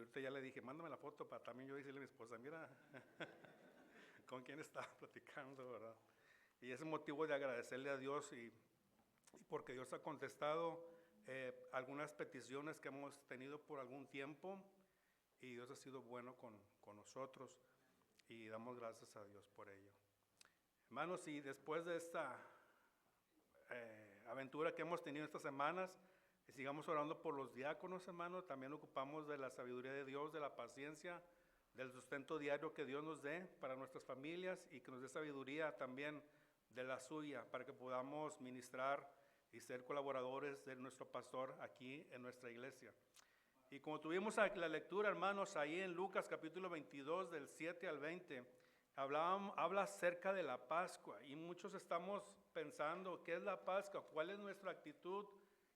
ahorita ya le dije, mándame la foto para también yo decirle a mi esposa, mira con quién estaba platicando, ¿verdad? Y es motivo de agradecerle a Dios y porque Dios ha contestado algunas peticiones que hemos tenido por algún tiempo y Dios ha sido bueno con nosotros y damos gracias a Dios por ello. Hermanos, y después de esta aventura que hemos tenido estas semanas, sigamos orando por los diáconos, hermanos. También ocupamos de la sabiduría de Dios, de la paciencia, del sustento diario que Dios nos dé para nuestras familias y que nos dé sabiduría también de la suya para que podamos ministrar y ser colaboradores de nuestro pastor aquí en nuestra iglesia. Y como tuvimos la lectura, hermanos, ahí en Lucas capítulo 22 del 7 al 20, habla acerca de la Pascua y muchos estamos pensando, ¿qué es la Pascua? ¿Cuál es nuestra actitud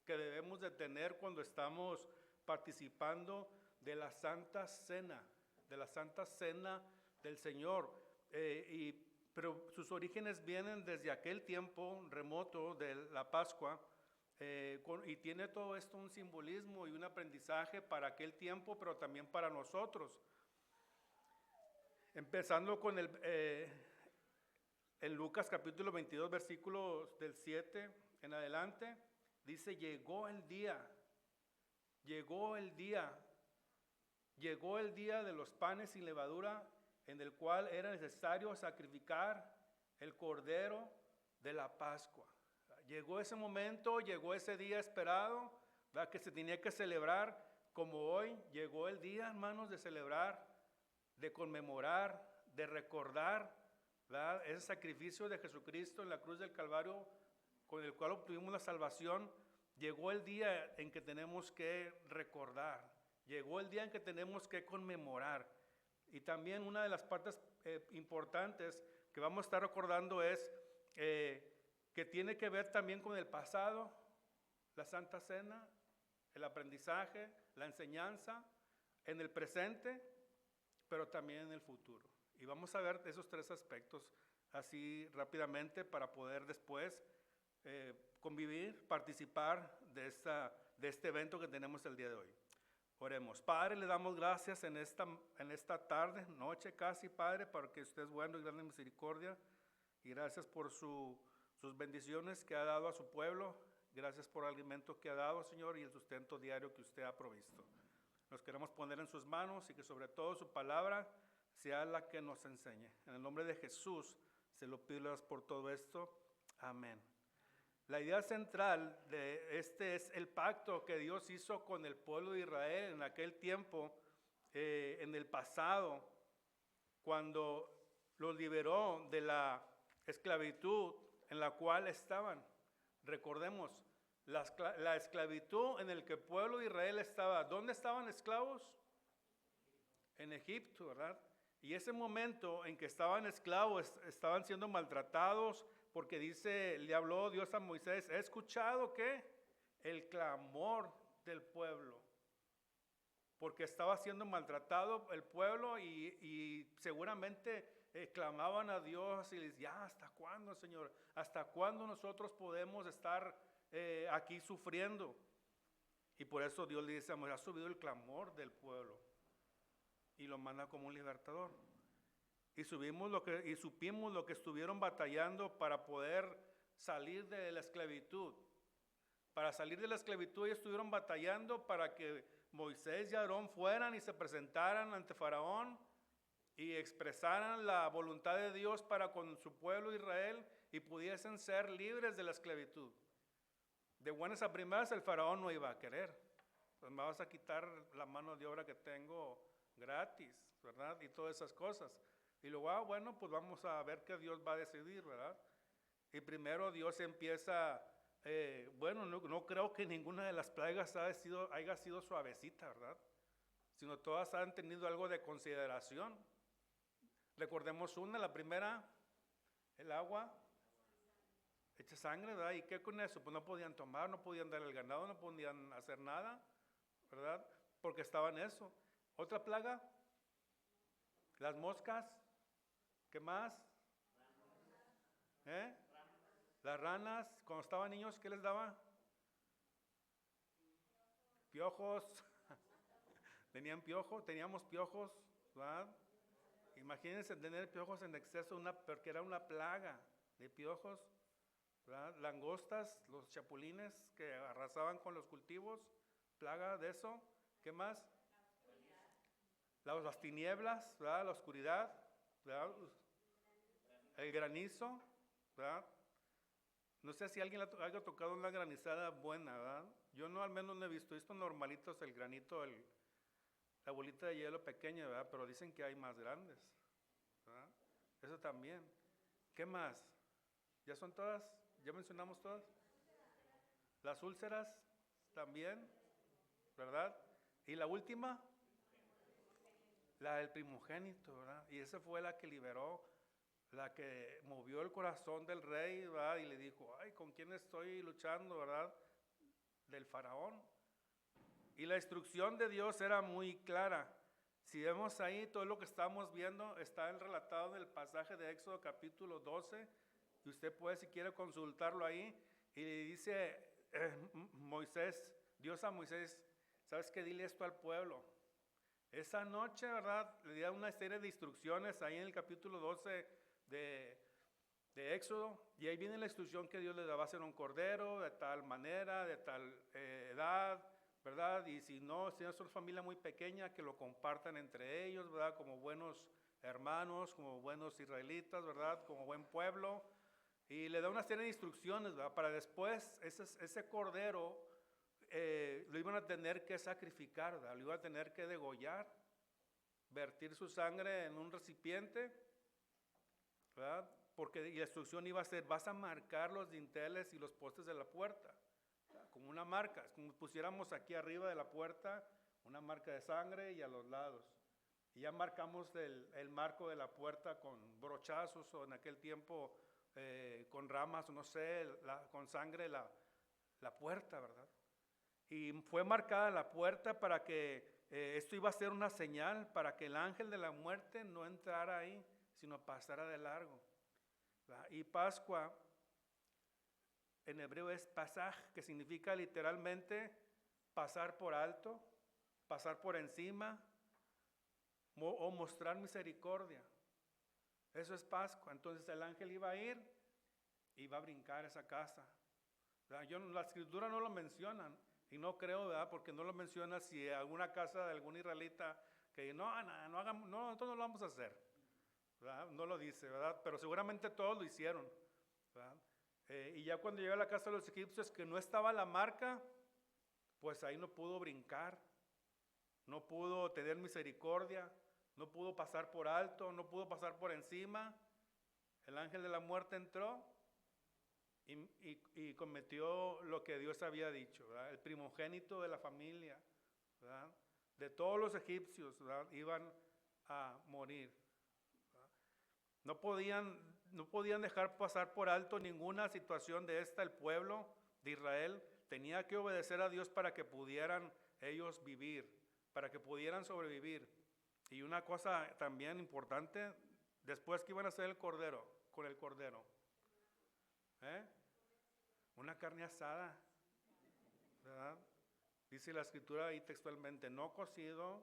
que debemos de tener cuando estamos participando de la Santa Cena, del Señor? Pero sus orígenes vienen desde aquel tiempo remoto de la Pascua, y tiene todo esto un simbolismo y un aprendizaje para aquel tiempo, pero también para nosotros. Empezando con en Lucas capítulo 22, versículos del 7 en adelante, dice, llegó el día de los panes sin levadura, en el cual era necesario sacrificar el cordero de la Pascua. Llegó ese momento, llegó ese día esperado, ¿verdad?, que se tenía que celebrar como hoy. Llegó el día, hermanos, de celebrar, de conmemorar, de recordar, ¿verdad?, ese sacrificio de Jesucristo en la cruz del Calvario, con el cual obtuvimos la salvación. Llegó el día en que tenemos que recordar, llegó el día en que tenemos que conmemorar. Y también una de las partes importantes que vamos a estar recordando es que tiene que ver también con el pasado, la Santa Cena, el aprendizaje, la enseñanza, en el presente, pero también en el futuro. Y vamos a ver esos tres aspectos así rápidamente para poder después convivir, participar de este evento que tenemos el día de hoy. Oremos. Padre, le damos gracias en esta tarde, noche casi, Padre, porque usted es bueno y grande misericordia. Y gracias por sus bendiciones que ha dado a su pueblo. Gracias por el alimento que ha dado, Señor, y el sustento diario que usted ha provisto. Nos queremos poner en sus manos y que sobre todo su palabra sea la que nos enseñe. En el nombre de Jesús se lo pido por todo esto. Amén. La idea central de este es el pacto que Dios hizo con el pueblo de Israel en aquel tiempo, en el pasado, cuando los liberó de la esclavitud en la cual estaban. Recordemos, la esclavitud en la que el pueblo de Israel estaba. ¿Dónde estaban esclavos? En Egipto, ¿verdad? Y ese momento en que estaban esclavos, estaban siendo maltratados, porque le habló Dios a Moisés, he escuchado ¿qué? El clamor del pueblo, porque estaba siendo maltratado el pueblo y seguramente clamaban a Dios y les decían, ya, ¿hasta cuándo, Señor? ¿Hasta cuándo nosotros podemos estar aquí sufriendo? Y por eso Dios le dice, ha subido el clamor del pueblo y lo manda como un libertador. Y supimos lo que estuvieron batallando para poder salir de la esclavitud. Para salir de la esclavitud ellos estuvieron batallando para que Moisés y Aarón fueran y se presentaran ante Faraón y expresaran la voluntad de Dios para con su pueblo Israel y pudiesen ser libres de la esclavitud. De buenas a primeras el Faraón no iba a querer. Pues me vas a quitar la mano de obra que tengo gratis, ¿verdad? Y todas esas cosas. Y luego, bueno, pues vamos a ver qué Dios va a decidir, ¿verdad? Y primero Dios empieza, no creo que ninguna de las plagas haya sido suavecita, ¿verdad? Sino todas han tenido algo de consideración. Recordemos la primera, el agua, echa sangre, ¿verdad? ¿Y qué con eso? Pues no podían tomar, no podían dar el ganado, no podían hacer nada, ¿verdad? Porque estaba en eso. Otra plaga, las moscas. ¿Qué más? Las ranas, cuando estaban niños, ¿qué les daba? Piojos. tenían piojos, teníamos piojos, ¿verdad? Imagínense tener piojos en exceso, porque era una plaga de piojos, ¿verdad? Langostas, los chapulines que arrasaban con los cultivos, plaga de eso. ¿Qué más? Las tinieblas, ¿verdad? La oscuridad, ¿verdad? El granizo, ¿verdad? No sé si alguien haya tocado una granizada buena, ¿verdad? Yo no, al menos no he visto. Estos normalitos, el granito, la bolita de hielo pequeña, ¿verdad? Pero dicen que hay más grandes, ¿verdad? Eso también. ¿Qué más? ¿Ya son todas? ¿Ya mencionamos todas? Las úlceras también, ¿verdad? Y la última, la del primogénito, ¿verdad? Y esa fue la que liberó, la que movió el corazón del rey, ¿verdad? Y le dijo, ay, ¿con quién estoy luchando, verdad? Del faraón. Y la instrucción de Dios era muy clara. Si vemos ahí, todo lo que estamos viendo está relatado en el pasaje de Éxodo capítulo 12, y usted puede, si quiere, consultarlo ahí. Y le dice Dios a Moisés, ¿sabes qué? Dile esto al pueblo. Esa noche, ¿verdad? Le da una serie de instrucciones ahí en el capítulo 12 de Éxodo, y ahí viene la instrucción que Dios le daba a hacer un cordero de tal manera, de tal edad, ¿verdad? Y si no, si es una familia muy pequeña, que lo compartan entre ellos, ¿verdad? Como buenos hermanos, como buenos israelitas, ¿verdad? Como buen pueblo. Y le da una serie de instrucciones, ¿verdad? Para después ese cordero lo iban a tener que sacrificar, ¿verdad? Lo iban a tener que degollar, vertir su sangre en un recipiente, ¿verdad? Porque la instrucción iba a ser, vas a marcar los dinteles y los postes de la puerta, ¿verdad? Como una marca, es como pusiéramos aquí arriba de la puerta una marca de sangre y a los lados. Y ya marcamos el marco de la puerta con brochazos, o en aquel tiempo con ramas, no sé, con sangre la puerta, ¿verdad? Y fue marcada la puerta para que esto iba a ser una señal para que el ángel de la muerte no entrara ahí, sino pasara de largo, ¿verdad? Y Pascua en hebreo es pasaj, que significa literalmente pasar por alto, pasar por encima o mostrar misericordia. Eso es Pascua. Entonces el ángel iba a ir y iba a brincar esa casa. La escritura no lo menciona, y no creo, ¿verdad? Porque no lo menciona si alguna casa de algún israelita que no hagamos, no, nosotros no lo vamos a hacer, ¿verdad? No lo dice, ¿verdad? Pero seguramente todos lo hicieron, ¿verdad? Y ya cuando llegó a la casa de los egipcios, que no estaba la marca, pues ahí no pudo brincar, no pudo tener misericordia, no pudo pasar por alto, no pudo pasar por encima. El ángel de la muerte entró y cometió lo que Dios había dicho, ¿verdad? El primogénito de la familia, ¿verdad? De todos los egipcios, ¿verdad? Iban a morir, ¿verdad? No podían dejar pasar por alto ninguna situación de esta. El pueblo de Israel tenía que obedecer a Dios para que pudieran ellos vivir, para que pudieran sobrevivir. Y una cosa también importante, después que iban a hacer el cordero, con el cordero, una carne asada, ¿verdad? Dice la escritura ahí textualmente, no cocido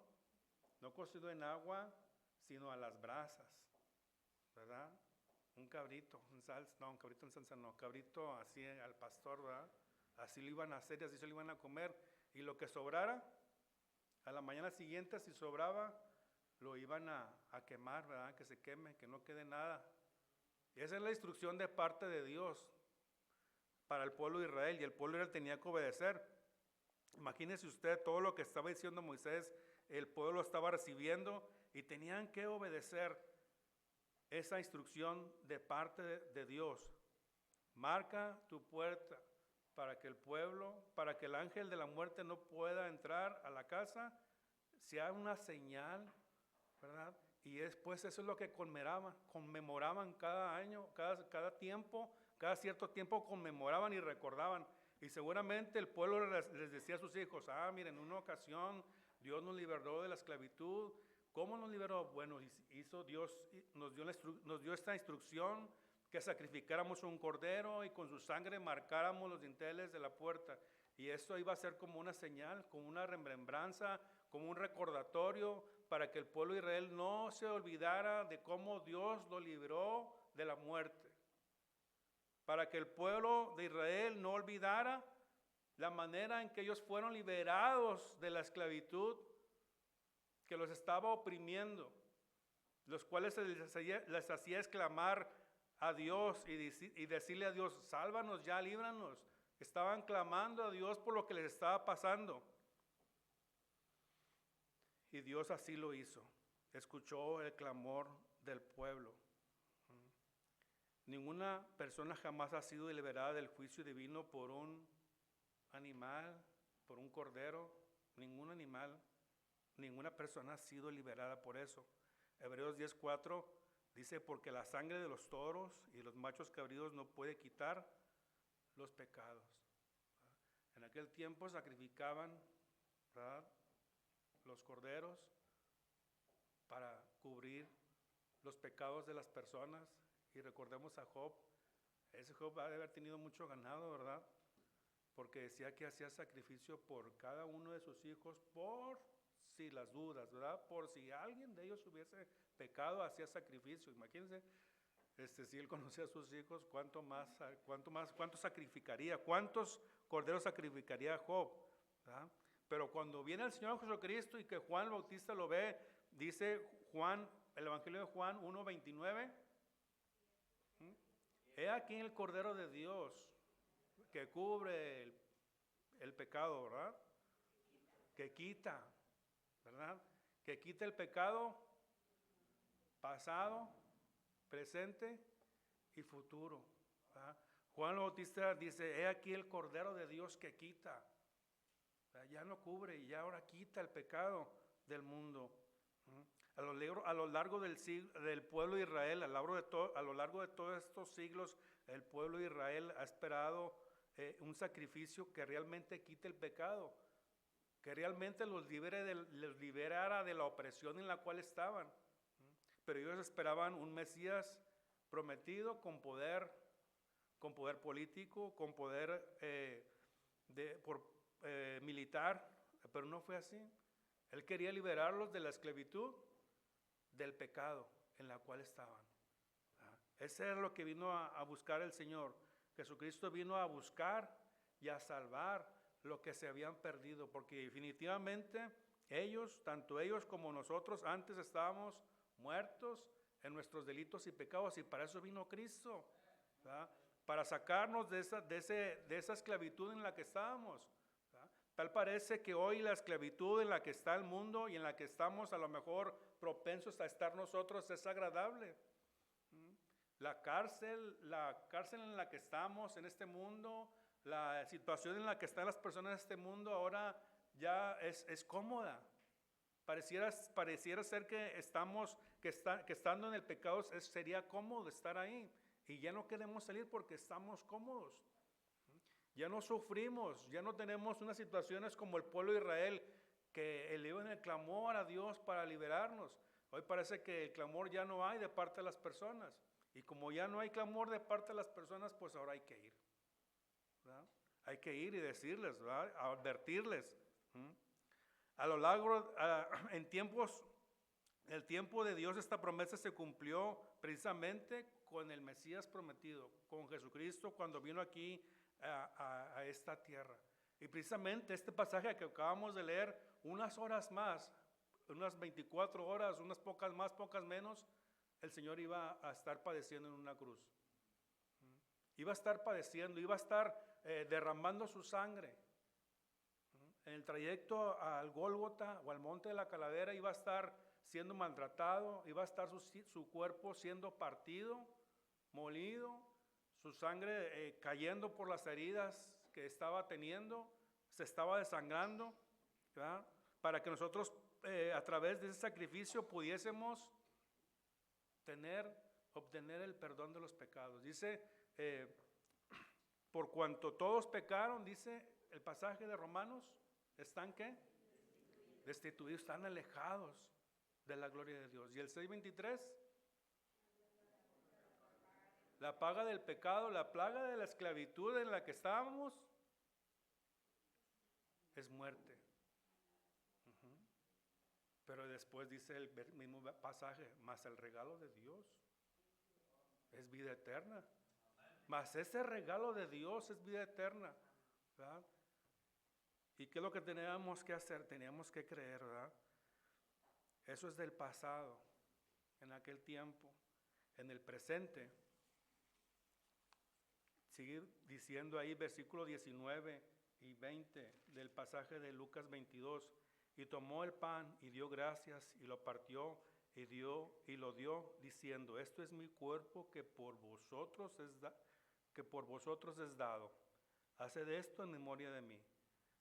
en agua, sino a las brasas, ¿verdad? Un cabrito en salsa, un cabrito en salsa no, cabrito así al pastor, ¿verdad? Así lo iban a hacer y así se lo iban a comer. Y lo que sobrara, a la mañana siguiente, si sobraba, lo iban a quemar, ¿verdad? Que se queme, que no quede nada. Y esa es la instrucción de parte de Dios para el pueblo de Israel, y el pueblo de Israel tenía que obedecer. Imagínese usted todo lo que estaba diciendo Moisés, el pueblo estaba recibiendo y tenían que obedecer esa instrucción de parte de Dios. Marca tu puerta para que el ángel de la muerte no pueda entrar a la casa, sea una señal, ¿verdad? Y después eso es lo que conmemoraban cada año, cada tiempo, cada cierto tiempo conmemoraban y recordaban. Y seguramente el pueblo les decía a sus hijos, miren, en una ocasión Dios nos liberó de la esclavitud. ¿Cómo nos liberó? Bueno, Dios nos dio esta instrucción, que sacrificáramos un cordero y con su sangre marcáramos los dinteles de la puerta. Y esto iba a ser como una señal, como una remembranza, como un recordatorio para que el pueblo de Israel no se olvidara de cómo Dios lo libró de la muerte. Para que el pueblo de Israel no olvidara la manera en que ellos fueron liberados de la esclavitud que los estaba oprimiendo, los cuales les hacía exclamar a Dios y decirle a Dios, sálvanos ya, líbranos. Estaban clamando a Dios por lo que les estaba pasando. Y Dios así lo hizo. Escuchó el clamor del pueblo. Ninguna persona jamás ha sido liberada del juicio divino por un animal, por un cordero. Ningún animal, ninguna persona ha sido liberada por eso. Hebreos 10:4 dice, porque la sangre de los toros y los machos cabríos no puede quitar los pecados. En aquel tiempo sacrificaban, ¿verdad?, los corderos para cubrir los pecados de las personas. Y recordemos a Job. Ese Job ha de haber tenido mucho ganado, ¿verdad? Porque decía que hacía sacrificio por cada uno de sus hijos, por si las dudas, ¿verdad? Por si alguien de ellos hubiese pecado, hacía sacrificio. Imagínense, si él conocía a sus hijos, cuánto sacrificaría, cuántos corderos sacrificaría Job, ¿verdad? Pero cuando viene el Señor Jesucristo y que Juan el Bautista lo ve, dice Juan, el Evangelio de Juan 1:29, he aquí el Cordero de Dios que cubre el pecado, ¿verdad? Que quita, ¿verdad? Que quita el pecado pasado, presente y futuro, ¿verdad? Juan el Bautista dice, he aquí el Cordero de Dios que quita. Ya no cubre y ya ahora quita el pecado del mundo. A lo largo del pueblo de Israel, a lo largo de todos estos siglos, el pueblo de Israel ha esperado un sacrificio que realmente quite el pecado, que realmente los liberara de la opresión en la cual estaban. Pero ellos esperaban un Mesías prometido con poder político, con poder militar, pero no fue así. Él quería liberarlos de la esclavitud, del pecado en la cual estaban. Ese es lo que vino a buscar el Señor. Jesucristo vino a buscar y a salvar lo que se habían perdido, porque definitivamente tanto ellos como nosotros, antes estábamos muertos en nuestros delitos y pecados, y para eso vino Cristo, ¿verdad? Para sacarnos de esa esclavitud en la que estábamos. Tal parece que hoy la esclavitud en la que está el mundo y en la que estamos a lo mejor propensos a estar nosotros es agradable. La cárcel en la que estamos en este mundo, la situación en la que están las personas en este mundo ahora ya es cómoda. Pareciera ser que estando en el pecado sería cómodo estar ahí. Y ya no queremos salir porque estamos cómodos. Ya no sufrimos, ya no tenemos unas situaciones como el pueblo de Israel que elevan el clamor a Dios para liberarnos. Hoy parece que el clamor ya no hay de parte de las personas. Y como ya no hay clamor de parte de las personas, pues ahora hay que ir, ¿verdad? Hay que ir y decirles, ¿verdad?, advertirles. El tiempo de Dios, esta promesa se cumplió precisamente con el Mesías prometido, con Jesucristo cuando vino aquí a esta tierra. Y precisamente este pasaje que acabamos de leer, unas horas más, unas 24 horas, unas pocas más, pocas menos, el Señor iba a estar padeciendo en una cruz. Iba a estar padeciendo, iba a estar derramando su sangre. En el trayecto al Gólgota o al Monte de la Calavera iba a estar siendo maltratado, iba a estar su cuerpo siendo partido, molido, su sangre cayendo por las heridas que estaba teniendo, se estaba desangrando, ¿verdad?, para que nosotros a través de ese sacrificio pudiésemos obtener el perdón de los pecados. Dice, por cuanto todos pecaron, dice el pasaje de Romanos, ¿están qué? Destituidos, están alejados de la gloria de Dios. Y el 6:23, la paga del pecado, la plaga de la esclavitud en la que estábamos, es muerte. Pero después dice el mismo pasaje, mas el regalo de Dios es vida eterna. Mas ese regalo de Dios es vida eterna, ¿verdad? ¿Y qué es lo que teníamos que hacer? Teníamos que creer, ¿verdad? Eso es del pasado, en aquel tiempo. En el presente, sigue diciendo ahí versículos 19 y 20 del pasaje de Lucas 22. Y tomó el pan y dio gracias y lo partió y lo dio diciendo, esto es mi cuerpo que por vosotros es dado. Haced esto en memoria de mí.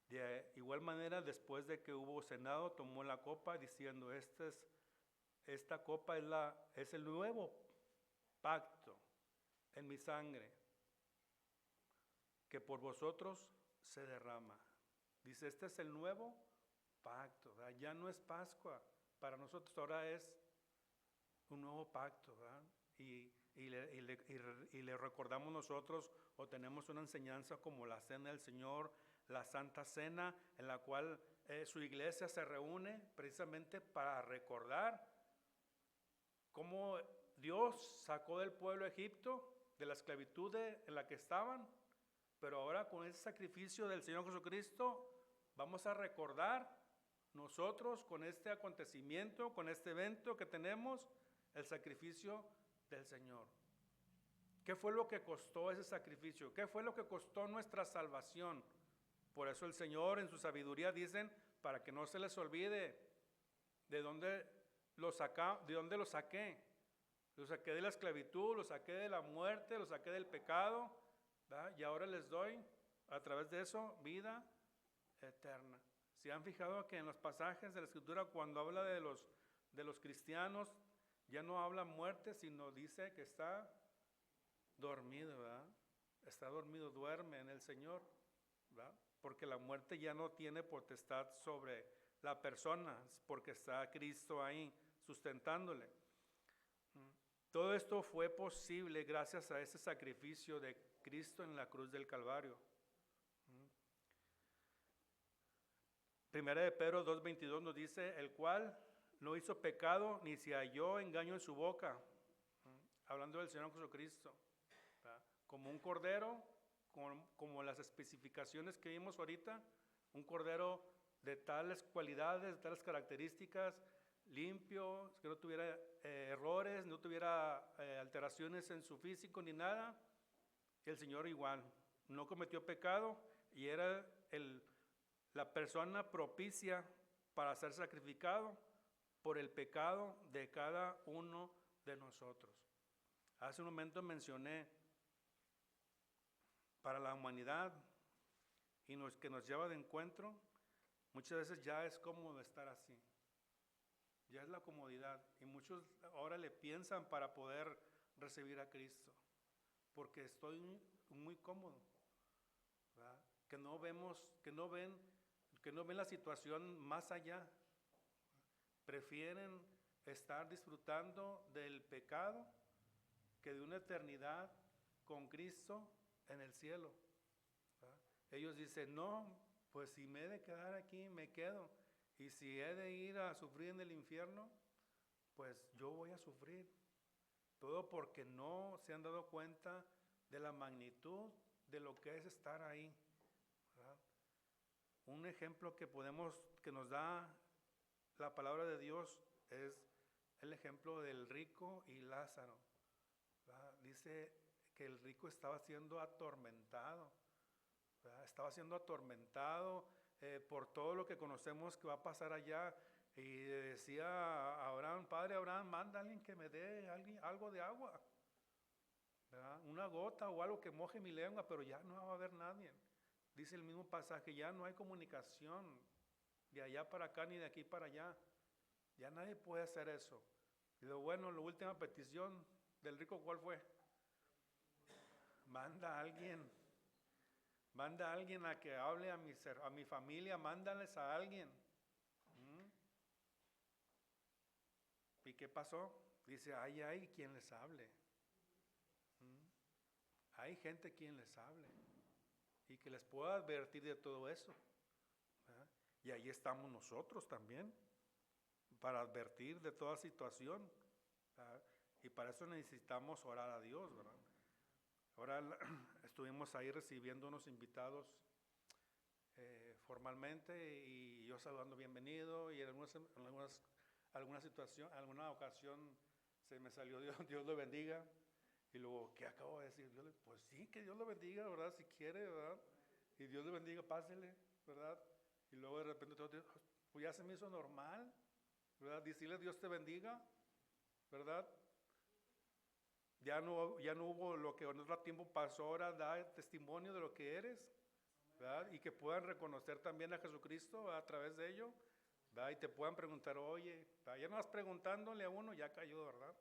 De igual manera, después de que hubo cenado, tomó la copa diciendo, esta copa es el nuevo pacto en mi sangre, que por vosotros se derrama. Dice, este es el nuevo pacto, ¿verdad? Ya no es Pascua, para nosotros ahora es un nuevo pacto, ¿verdad? Y le recordamos nosotros, o tenemos una enseñanza como la Cena del Señor, la Santa Cena, en la cual su iglesia se reúne precisamente para recordar cómo Dios sacó del pueblo de Egipto, de la esclavitud en la que estaban, pero ahora con ese sacrificio del Señor Jesucristo, vamos a recordar nosotros con este acontecimiento, con este evento que tenemos, el sacrificio del Señor. ¿Qué fue lo que costó ese sacrificio? ¿Qué fue lo que costó nuestra salvación? Por eso el Señor en su sabiduría dicen, para que no se les olvide de dónde lo saqué. Lo saqué de la esclavitud, lo saqué de la muerte, lo saqué del pecado, ¿verdad? Y ahora les doy, a través de eso, vida eterna. ¿Se han fijado que en los pasajes de la Escritura, cuando habla de los cristianos, ya no habla muerte, sino dice que está dormido, ¿verdad? Está dormido, duerme en el Señor, ¿verdad? Porque la muerte ya no tiene potestad sobre la persona, porque está Cristo ahí sustentándole. Todo esto fue posible gracias a ese sacrificio de Cristo en la cruz del Calvario. Primera de Pedro 2:22 nos dice, el cual no hizo pecado ni se halló engaño en su boca. Hablando del Señor Jesucristo, ¿verdad? Como un cordero, como las especificaciones que vimos ahorita, un cordero de tales cualidades, de tales características, limpio, que no tuviera errores, no tuviera alteraciones en su físico ni nada. El Señor igual, no cometió pecado y era la persona propicia para ser sacrificado por el pecado de cada uno de nosotros. Hace un momento mencioné para la humanidad y que nos lleva de encuentro, muchas veces ya es cómodo estar así. Ya es la comodidad. Y muchos ahora le piensan para poder recibir a Cristo. Porque estoy muy cómodo, ¿verdad? Que no ven la situación más allá. Prefieren estar disfrutando del pecado que de una eternidad con Cristo en el cielo, ¿verdad? Ellos dicen, no, pues si me he de quedar aquí, me quedo. Y si he de ir a sufrir en el infierno, pues yo voy a sufrir. Todo porque no se han dado cuenta de la magnitud de lo que es estar ahí, ¿verdad? Un ejemplo que nos da la palabra de Dios es el ejemplo del rico y Lázaro, ¿verdad? Dice que el rico estaba siendo atormentado, ¿verdad? Estaba siendo atormentado por todo lo que conocemos que va a pasar allá. Y decía a Abraham, Padre Abraham, manda a alguien que me dé algo de agua, ¿verdad? Una gota o algo que moje mi lengua, pero ya no va a haber nadie. Dice el mismo pasaje, ya no hay comunicación de allá para acá ni de aquí para allá. Ya nadie puede hacer eso. Y lo bueno, la última petición del rico, ¿cuál fue? Manda a alguien a que hable a mi familia, mándales a alguien. ¿Y qué pasó? Dice, hay quien les hable. Hay gente quien les hable y que les pueda advertir de todo eso, ¿verdad? Y ahí estamos nosotros también, para advertir de toda situación, ¿verdad? Y para eso necesitamos orar a Dios, ¿verdad? Ahora estuvimos ahí recibiendo unos invitados formalmente y yo saludando bienvenido, y en alguna situación, alguna ocasión se me salió Dios lo bendiga, y luego, ¿qué acabo de decir? Pues sí, que Dios lo bendiga, ¿verdad? Si quiere, ¿verdad? Y Dios le bendiga, pásele, ¿verdad? Y luego de repente pues ya se me hizo normal, ¿verdad? Decirle Dios te bendiga, ¿verdad? Ya no hubo lo que en otro tiempo pasó, ahora da testimonio de lo que eres, ¿verdad? Y que puedan reconocer también a Jesucristo a través de ello, ¿verdad? Y te puedan preguntar, oye, ¿verdad? Ya no vas preguntándole a uno, ya cayó, ¿verdad?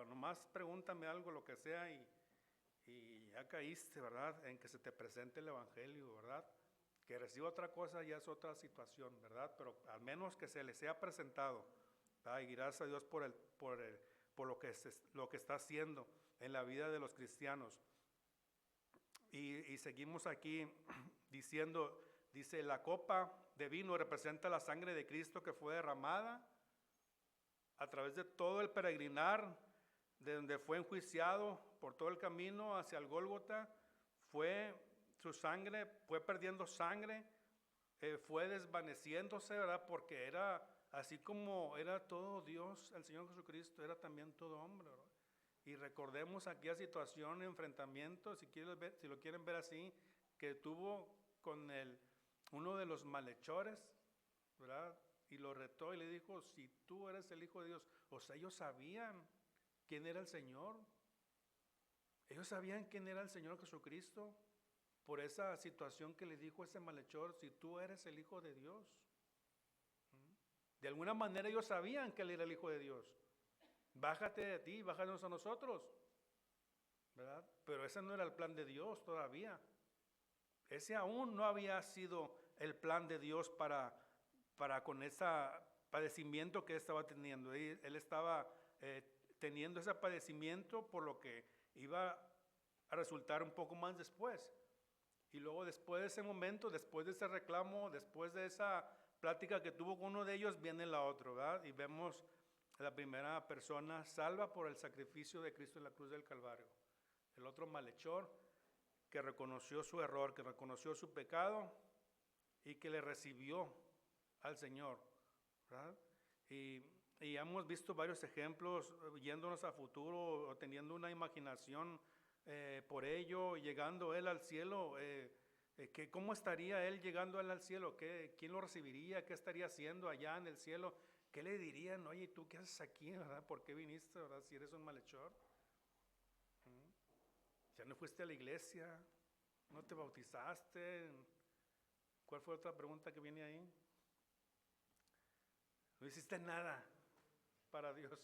Nomás pregúntame algo, lo que sea, y ya caíste, ¿verdad? En que se te presente el Evangelio, ¿verdad? Que reciba otra cosa ya es otra situación, ¿verdad? Pero al menos que se le sea presentado, ¿verdad? Y gracias a Dios por lo que está haciendo en la vida de los cristianos. Y seguimos aquí diciendo, dice, la copa de vino representa la sangre de Cristo que fue derramada a través de todo el peregrinar, de donde fue enjuiciado por todo el camino hacia el Gólgota. Su sangre fue perdiendo sangre, fue desvaneciéndose, ¿verdad? Porque era así como era todo Dios, el Señor Jesucristo era también todo hombre, ¿verdad? Y recordemos aquella situación, enfrentamiento, si lo quieren ver así, que tuvo con uno de los malhechores, ¿verdad? Y lo retó y le dijo, si tú eres el Hijo de Dios. O sea, ellos sabían quién era el Señor. Ellos sabían quién era el Señor Jesucristo por esa situación que le dijo ese malhechor, si tú eres el Hijo de Dios. De alguna manera ellos sabían que Él era el Hijo de Dios. Bájate de ti, bájanos a nosotros, ¿verdad? Pero ese no era el plan de Dios todavía. Ese aún no había sido el plan de Dios para con ese padecimiento que él estaba teniendo. Él estaba teniendo ese padecimiento por lo que iba a resultar un poco más después. Y luego después de ese momento, después de ese reclamo, después de esa plática que tuvo con uno de ellos, viene la otra, ¿verdad? Y vemos a la primera persona salva por el sacrificio de Cristo en la cruz del Calvario. El otro malhechor que reconoció su error, que reconoció su pecado y que le recibió al Señor, ¿verdad? Y hemos visto varios ejemplos yéndonos a futuro o teniendo una imaginación por ello, llegando Él al cielo. ¿Cómo estaría Él llegando Él al cielo? ¿Quién lo recibiría? ¿Qué estaría haciendo allá en el cielo? ¿Qué le dirían? Oye, ¿tú qué haces aquí, verdad? ¿Por qué viniste, verdad? Si eres un malhechor. ¿Ya no fuiste a la iglesia? ¿No te bautizaste? ¿Cuál fue otra pregunta que viene ahí? No hiciste nada para Dios,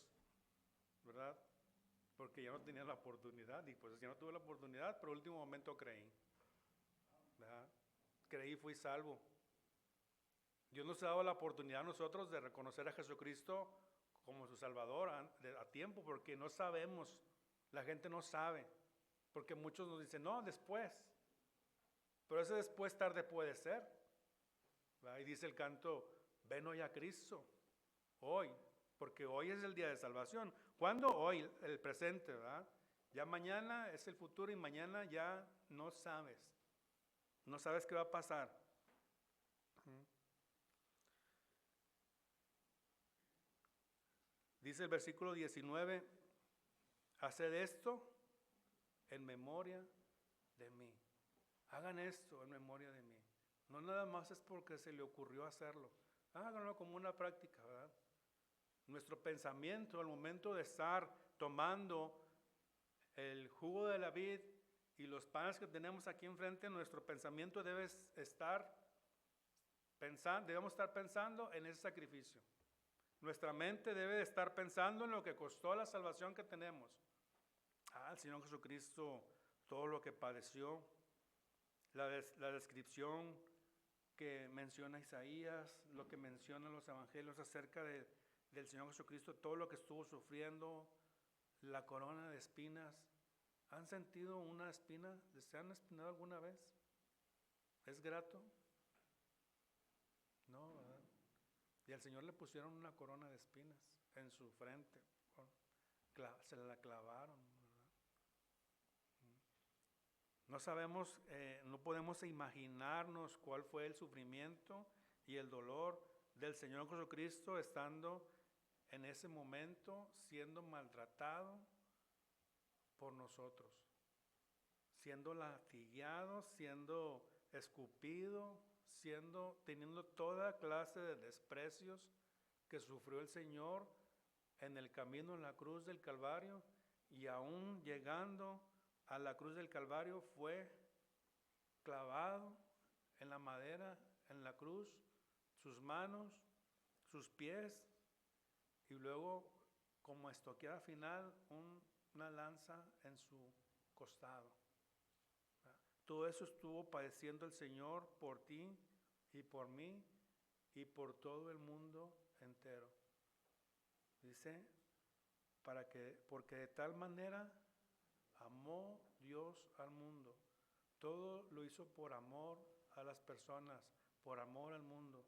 ¿verdad? Porque ya no tenía la oportunidad, y pues ya no tuve la oportunidad, pero último momento creí, ¿verdad? Creí y fui salvo. Dios nos ha dado la oportunidad a nosotros de reconocer a Jesucristo como su Salvador a tiempo, porque no sabemos, la gente no sabe, porque muchos nos dicen, no, después, pero ese después tarde puede ser, ¿verdad? Y dice el canto, ven hoy a Cristo, hoy, porque hoy es el día de salvación. ¿Cuándo? Hoy, el presente, ¿verdad? Ya mañana es el futuro y mañana ya no sabes qué va a pasar. Dice el versículo 19, haced esto en memoria de mí. Hagan esto en memoria de mí. No nada más es porque se le ocurrió hacerlo. Háganlo como una práctica, ¿verdad? Nuestro pensamiento al momento de estar tomando el jugo de la vid y los panes que tenemos aquí enfrente, nuestro pensamiento debemos estar pensando en ese sacrificio. Nuestra mente debe de estar pensando en lo que costó la salvación que tenemos. El Señor Jesucristo, todo lo que padeció, la descripción que menciona Isaías, lo que mencionan los evangelios acerca del Señor Jesucristo, todo lo que estuvo sufriendo, la corona de espinas. ¿Han sentido una espina? ¿Se han espinado alguna vez? ¿Es grato? No, ¿verdad? Y al Señor le pusieron una corona de espinas en su frente. Se la clavaron, ¿verdad? No sabemos, no podemos imaginarnos cuál fue el sufrimiento y el dolor del Señor Jesucristo estando en ese momento siendo maltratado por nosotros, siendo latigado, siendo escupido, teniendo toda clase de desprecios que sufrió el Señor en el camino en la cruz del Calvario, y aún llegando a la cruz del Calvario fue clavado en la madera, en la cruz, sus manos, sus pies, y luego como estoqueada final una lanza en su costado. Todo eso estuvo padeciendo el Señor por ti y por mí y por todo el mundo entero. Dice, porque de tal manera amó Dios al mundo. Todo lo hizo por amor a las personas, por amor al mundo.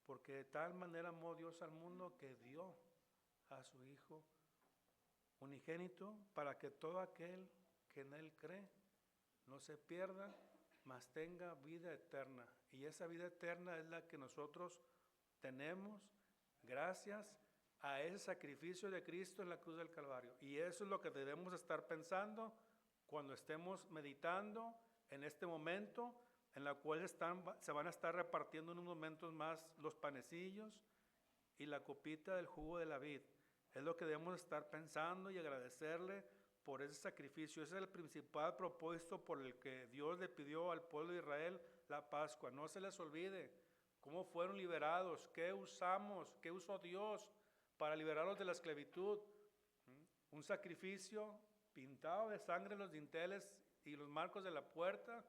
Porque de tal manera amó Dios al mundo que dio a su Hijo unigénito para que todo aquel que en Él cree no se pierda, mas tenga vida eterna. Y esa vida eterna es la que nosotros tenemos gracias a ese sacrificio de Cristo en la cruz del Calvario. Y eso es lo que debemos estar pensando cuando estemos meditando en este momento, en la cual se van a estar repartiendo en unos momentos más los panecillos y la copita del jugo de la vid. Es lo que debemos estar pensando y agradecerle por ese sacrificio. Ese es el principal propósito por el que Dios le pidió al pueblo de Israel la Pascua. No se les olvide cómo fueron liberados, qué usó Dios para liberarlos de la esclavitud. Un sacrificio pintado de sangre en los dinteles y los marcos de la puerta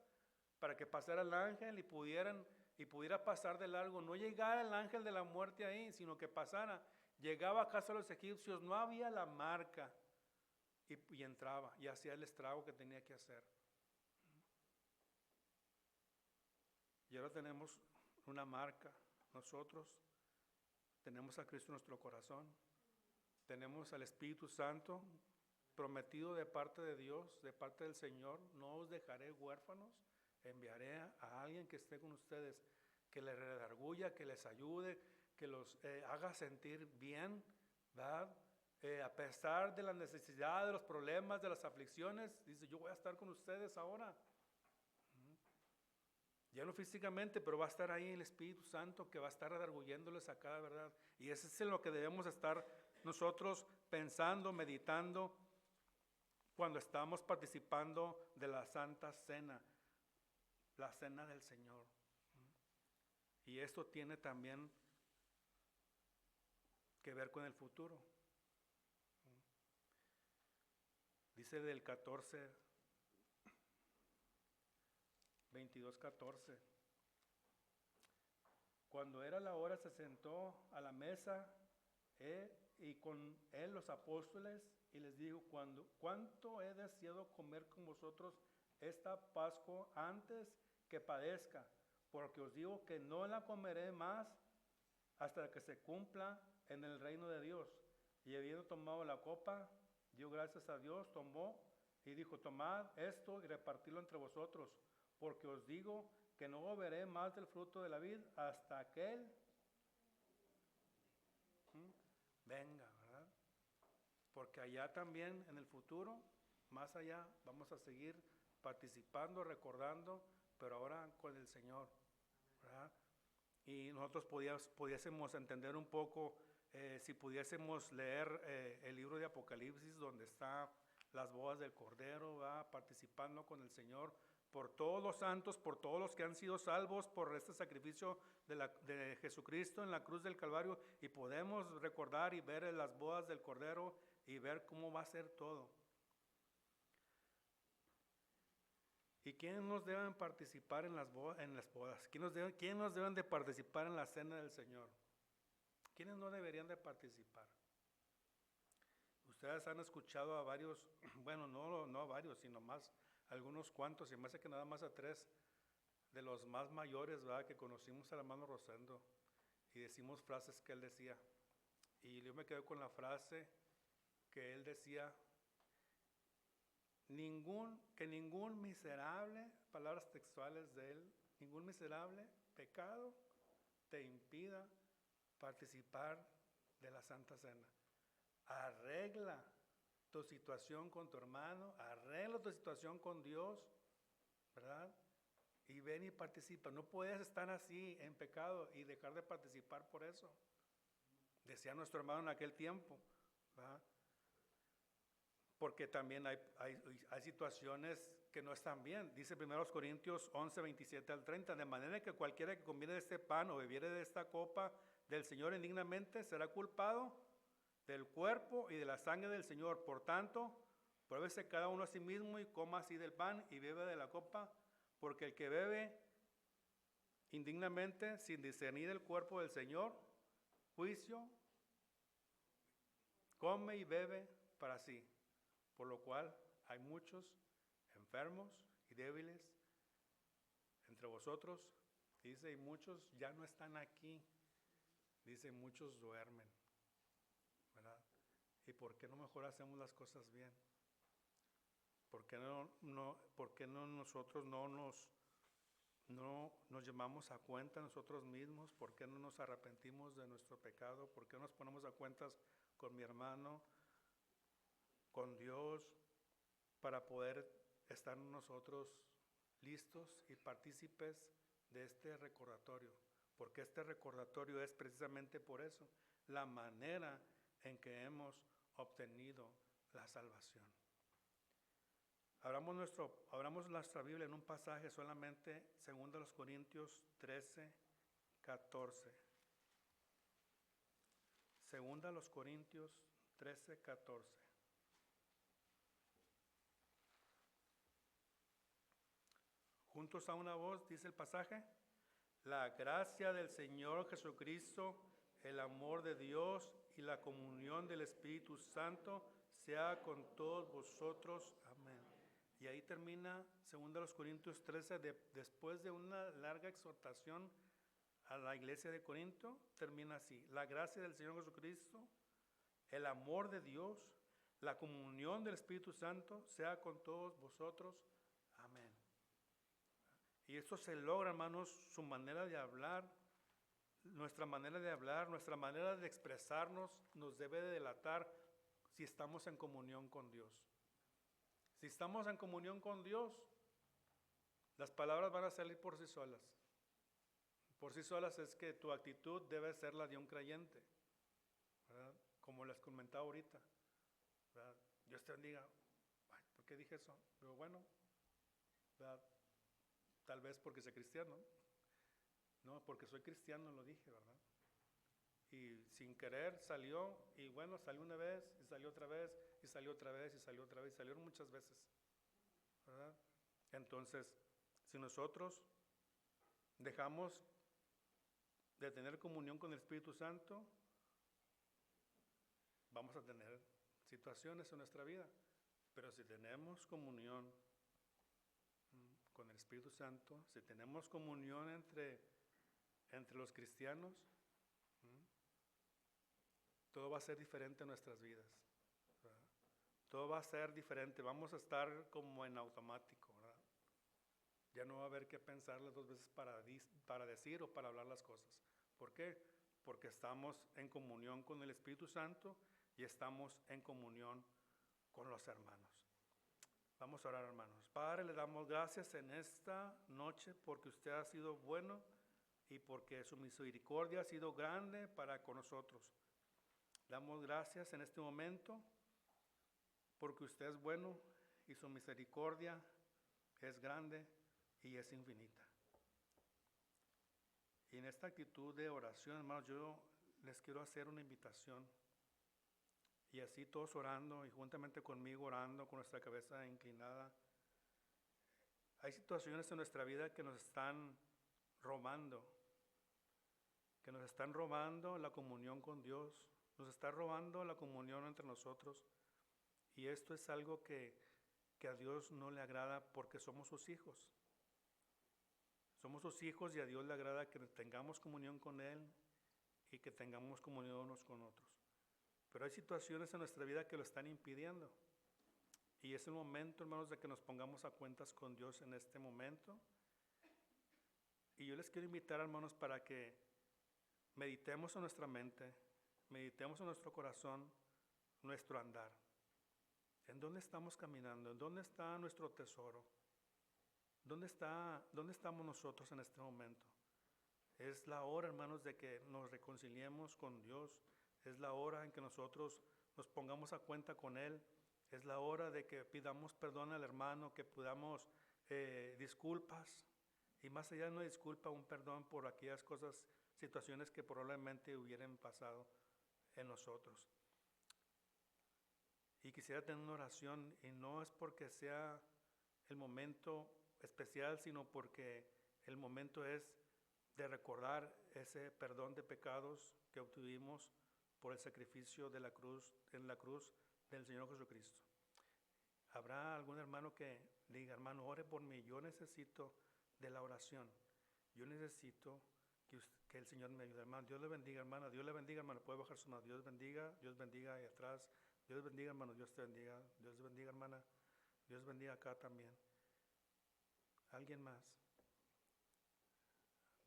para que pasara el ángel y pudiera pasar de largo. No llegara el ángel de la muerte ahí, sino que pasara. Llegaba a casa de los egipcios, no había la marca, y entraba y hacía el estrago que tenía que hacer. Y ahora tenemos una marca. Nosotros tenemos a Cristo en nuestro corazón, tenemos al Espíritu Santo prometido de parte de Dios, de parte del Señor. No os dejaré huérfanos, enviaré a alguien que esté con ustedes, que les redarguya, que les ayude, que los haga sentir bien, ¿verdad? A pesar de la necesidad, de los problemas, de las aflicciones, dice, yo voy a estar con ustedes ahora. Ya no físicamente, pero va a estar ahí el Espíritu Santo que va a estar redarguyéndoles a cada verdad. Y eso es en lo que debemos estar nosotros pensando, meditando, cuando estamos participando de la Santa Cena, la Cena del Señor. Y esto tiene también que ver con el futuro. Dice del 22:14. Cuando era la hora se sentó a la mesa y con él los apóstoles y les dijo, ¿cuánto he deseado comer con vosotros esta Pascua antes que padezca? Porque os digo que no la comeré más hasta que se cumpla en el reino de Dios. Y habiendo tomado la copa, dio gracias a Dios, tomó y dijo, tomad esto y repartidlo entre vosotros, porque os digo que no beberé más del fruto de la vid hasta que Él venga, ¿verdad? Porque allá también en el futuro, más allá, vamos a seguir participando, recordando, pero ahora con el Señor, ¿verdad? Y nosotros pudiésemos entender un poco, si pudiésemos leer el libro de Apocalipsis, donde está las bodas del Cordero, ¿verdad? Participando con el Señor, por todos los santos, por todos los que han sido salvos por este sacrificio de Jesucristo en la cruz del Calvario, y podemos recordar y ver las bodas del Cordero y ver cómo va a ser todo. ¿Y quiénes nos deben participar en las bodas? ¿Quiénes nos deben de participar en la cena del Señor? ¿Quiénes no deberían de participar? Ustedes han escuchado a varios, bueno, no a varios, sino más, algunos cuantos, y me hace que nada más a 3 de los más mayores, ¿verdad? Que conocimos al hermano Rosendo. y decimos frases que él decía. Y yo me quedo con la frase que él decía, que ningún miserable, palabras textuales de él, ningún miserable pecado te impida participar de la Santa Cena. Arregla tu situación con tu hermano, arregla tu situación con Dios, ¿verdad? Y ven y participa. No puedes estar así en pecado y dejar de participar por eso. Decía nuestro hermano en aquel tiempo, ¿verdad? Porque también hay situaciones que no están bien. Dice 1 Corintios 11, 27 al 30, de manera que cualquiera que comiere de este pan o bebiere de esta copa del Señor indignamente será culpado del cuerpo y de la sangre del Señor. Por tanto, pruébese cada uno a sí mismo y coma así del pan y bebe de la copa, porque el que bebe indignamente sin discernir el cuerpo del Señor, juicio, come y bebe para sí. Por lo cual hay muchos enfermos y débiles entre vosotros, dice, y muchos ya no están aquí, dice, muchos duermen, ¿verdad? ¿Y por qué no mejor hacemos las cosas bien? ¿Por qué no nosotros no nos llamamos a cuenta nosotros mismos? ¿Por qué no nos arrepentimos de nuestro pecado? ¿Por qué no nos ponemos a cuentas con mi hermano, con Dios, para poder estar nosotros listos y partícipes de este recordatorio? Porque este recordatorio es precisamente por eso, la manera en que hemos obtenido la salvación. Abramos nuestra Biblia en un pasaje solamente, 2 Corintios 13, 14. 2 Corintios 13, 14. Juntos a una voz, dice el pasaje, la gracia del Señor Jesucristo, el amor de Dios y la comunión del Espíritu Santo sea con todos vosotros. Amén. Y ahí termina 2 Corintios 13, después de una larga exhortación a la iglesia de Corinto, termina así, la gracia del Señor Jesucristo, el amor de Dios, la comunión del Espíritu Santo sea con todos vosotros. Amén. Y esto se logra, hermanos, su manera de hablar, nuestra manera de expresarnos nos debe de delatar si estamos en comunión con Dios. Si estamos en comunión con Dios, las palabras van a salir por sí solas. Por sí solas es que tu actitud debe ser la de un creyente, ¿verdad? Como les comentaba ahorita, ¿verdad? Dios te bendiga. Ay, ¿por qué dije eso? Pero bueno, ¿verdad? Tal vez porque soy cristiano. No, porque soy cristiano lo dije, ¿verdad? Y sin querer salió, y bueno, salió una vez, y salió otra vez, y salió otra vez, y salió otra vez, y salieron muchas veces, ¿verdad? Entonces, si nosotros dejamos de tener comunión con el Espíritu Santo, vamos a tener situaciones en nuestra vida. Pero si tenemos comunión con el Espíritu Santo, si tenemos comunión entre los cristianos, todo va a ser diferente en nuestras vidas, ¿verdad? Todo va a ser diferente, vamos a estar como en automático, ¿verdad? Ya no va a haber que pensarle dos veces para decir o para hablar las cosas. ¿Por qué? Porque estamos en comunión con el Espíritu Santo y estamos en comunión con los hermanos. Vamos a orar, hermanos. Padre, le damos gracias en esta noche porque usted ha sido bueno y porque su misericordia ha sido grande para con nosotros. Damos gracias en este momento porque usted es bueno y su misericordia es grande y es infinita. Y en esta actitud de oración, hermanos, yo les quiero hacer una invitación. Y así todos orando y juntamente conmigo orando con nuestra cabeza inclinada. Hay situaciones en nuestra vida que nos están robando la comunión con Dios, nos está robando la comunión entre nosotros. Y esto es algo que a Dios no le agrada porque somos sus hijos. Somos sus hijos y a Dios le agrada que tengamos comunión con Él y que tengamos comunión unos con otros. Pero hay situaciones en nuestra vida que lo están impidiendo. Y es el momento, hermanos, de que nos pongamos a cuentas con Dios en este momento. Y yo les quiero invitar, hermanos, para que meditemos en nuestra mente, meditemos en nuestro corazón, nuestro andar. ¿En dónde estamos caminando? ¿En dónde está nuestro tesoro? ¿Dónde estamos nosotros en este momento? Es la hora, hermanos, de que nos reconciliemos con Dios. Es la hora en que nosotros nos pongamos a cuenta con Él. Es la hora de que pidamos perdón al hermano, que pidamos disculpas. Y más allá de una disculpa, un perdón por aquellas cosas, situaciones que probablemente hubieran pasado en nosotros. Y quisiera tener una oración, y no es porque sea el momento especial, sino porque el momento es de recordar ese perdón de pecados que obtuvimos por el sacrificio de la cruz, en la cruz del Señor Jesucristo. ¿Habrá algún hermano que diga, hermano, ore por mí? Yo necesito de la oración. Yo necesito que el Señor me ayude, hermano. Dios le bendiga, hermana. Dios le bendiga, hermano. Puede bajar su mano. Dios bendiga ahí atrás. Dios bendiga, hermano. Dios te bendiga. Dios bendiga, hermana. Dios bendiga acá también. ¿Alguien más?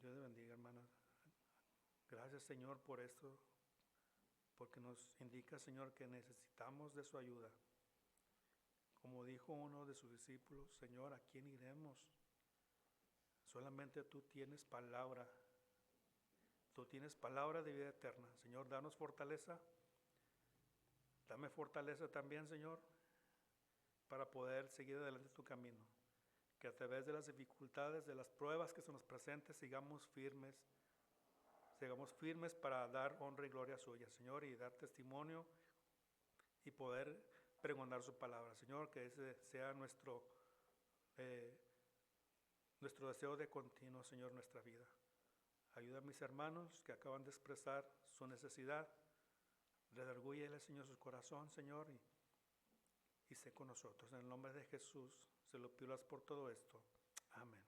Dios le bendiga, hermana. Gracias, Señor, por esto, porque nos indica, Señor, que necesitamos de su ayuda. Como dijo uno de sus discípulos, Señor, ¿a quién iremos? Solamente tú tienes palabra. Tú tienes palabra de vida eterna. Señor, danos fortaleza. Dame fortaleza también, Señor, para poder seguir adelante tu camino. Que a través de las dificultades, de las pruebas que se nos presenten, sigamos firmes para dar honra y gloria suya, Señor, y dar testimonio y poder pregonar su palabra. Señor, que ese sea nuestro deseo de continuo, Señor, nuestra vida. Ayuda a mis hermanos que acaban de expresar su necesidad. Redargúyele, Señor, su corazón, Señor, y sé con nosotros. En el nombre de Jesús, se lo pido por todo esto. Amén.